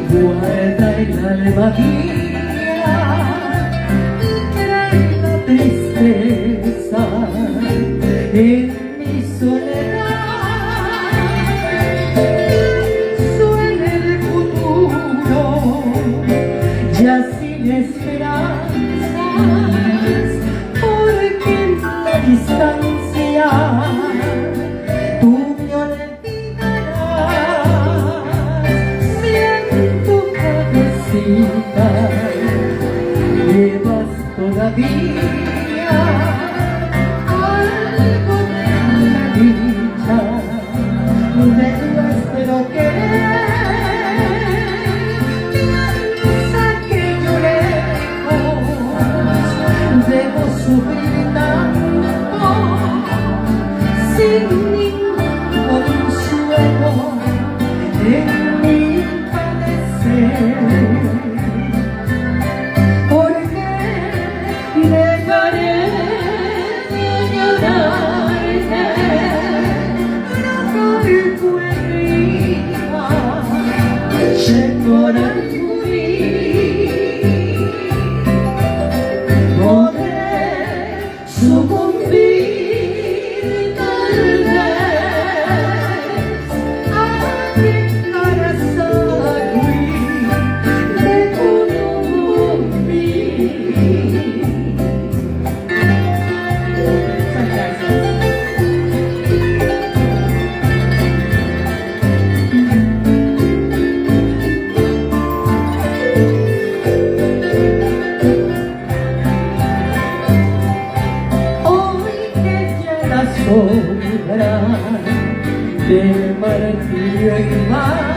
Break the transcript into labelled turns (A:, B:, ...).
A: guarda el alma mía y trae la tristeza en mi soledad. Pienso en el futuro, ya sin esperanzas, porque en la distancia tú me olvidarás. Siento cabecita, llevas todavía algo de la dicha de nuestro querer. Piensa que yo lejos debo sufrir tanto sin ningún consuelo en mi padecer. ¿Por qué dejaré de llorarte? No culpo herida, se coral morir. Podré sucumbir tal vez a dejar sangre de conmorir. Hoy que ya la sombra del martirio y más